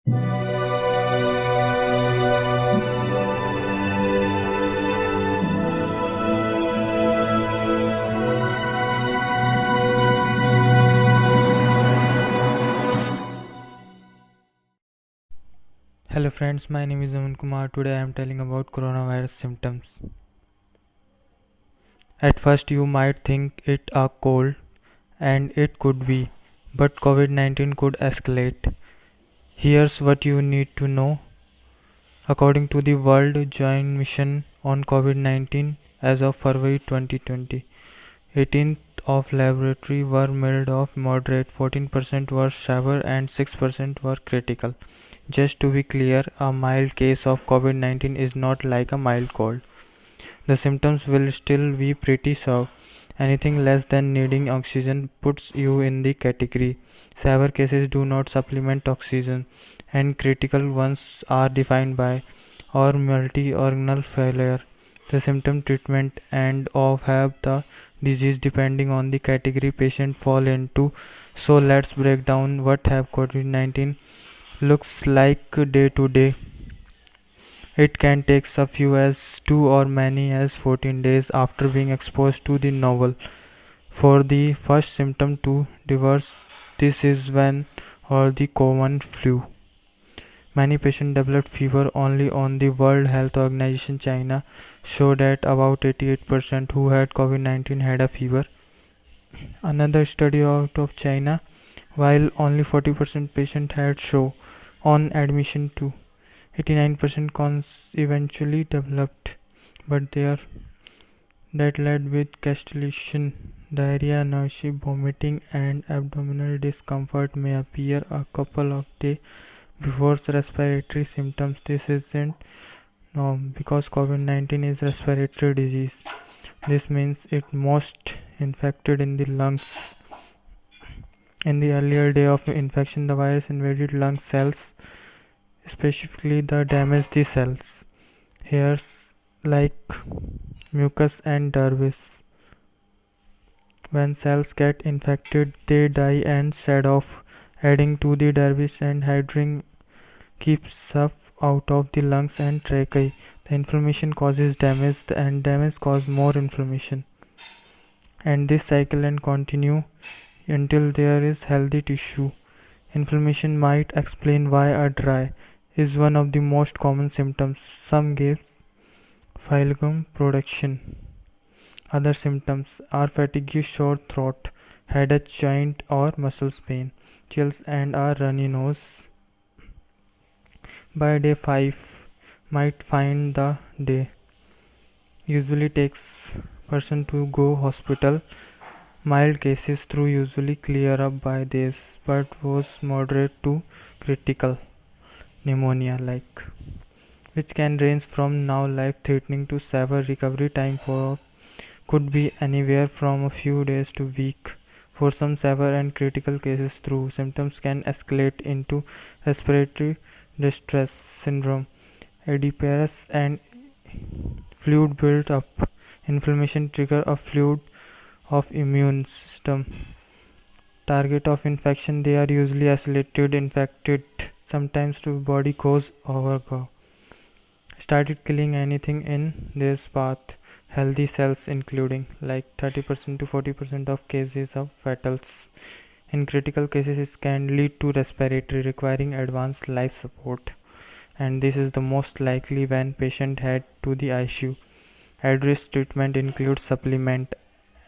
Hello friends, my name is Aman Kumar. Today I am telling about coronavirus symptoms. At first you might think it a cold, and it could be, but COVID-19 could escalate. Here's what you need to know. According to the World Joint Mission on COVID-19 as of February 2020, 18th of laboratory were mild of moderate, 14% were severe and 6% were critical. Just to be clear, a mild case of COVID-19 is not like a mild cold. The symptoms will still be pretty severe. Anything less than needing oxygen puts you in the category. Severe cases do not supplement oxygen, and critical ones are defined by or multi-organal failure. The symptom treatment and of have the disease depending on the category patient fall into. So let's break down what have COVID-19 looks like day to day. It can take as few as 2 or many as 14 days after being exposed to the novel. For the first symptom to reverse, this is when or the common flu. Many patients developed fever only on the World Health Organization China showed that about 88% who had COVID-19 had a fever. Another study out of China, while only 40% patients had show on admission to 89% cons eventually developed, but that led with constipation, diarrhea, nausea, vomiting, and abdominal discomfort may appear a couple of days before respiratory symptoms. This isn't because COVID-19 is respiratory disease. This means it most infected in the lungs. In the earlier day of infection, the virus invaded lung cells, specifically the damaged the cells. Hairs like mucus and dervis. When cells get infected, they die and shed off, adding to the dervis and hydrogen keeps stuff out of the lungs and trachea. The inflammation causes damage and damage causes more inflammation. And this cycle can continue until there is healthy tissue. Inflammation might explain why a dry is one of the most common symptoms. Some gives phlegm production. Other symptoms are fatigue, sore throat, headache, joint or muscles pain, chills and a runny nose. By day 5 might find the day. Usually takes person to go hospital. Mild cases through usually clear up by days, but was moderate to critical pneumonia like, which can range from now life threatening to severe. Recovery time for could be anywhere from a few days to week. For some severe and critical cases through symptoms can escalate into respiratory distress syndrome, ADPRS and fluid build up. Inflammation trigger a fluid of immune system. Target of infection, they are usually isolated infected, sometimes to body goes overgo. Started killing anything in this path. Healthy cells including like 30% to 40% of cases of fatals. In critical cases it can lead to respiratory requiring advanced life support, and this is the most likely when patient head to the ICU. At-risk treatment includes supplement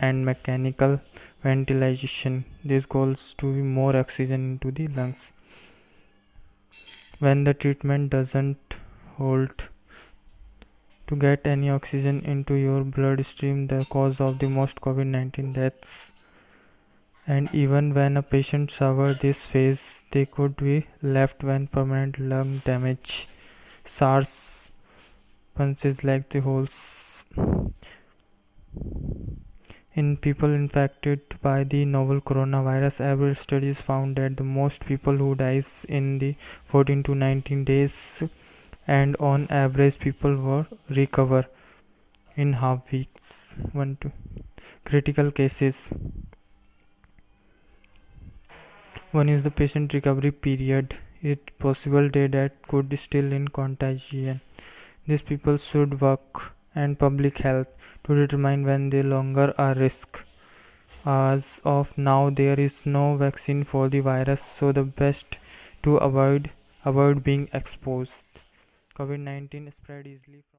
and mechanical ventilation. This goes to be more oxygen into the lungs. When the treatment doesn't hold to get any oxygen into your bloodstream, the cause of the most COVID-19 deaths. And even when a patient suffers this phase, they could be left with permanent lung damage. SARS punches like the holes in people infected by the novel coronavirus. Every studies found that the most people who dies in the 14 to 19 days, and on average people were recover in half weeks. 1 to critical cases. One is the patient recovery period. it possible day that could still in contagion. These people should work and public health to determine when they longer are risk. As of now, there is no vaccine for the virus, so the best to avoid being exposed. COVID-19 spread easily from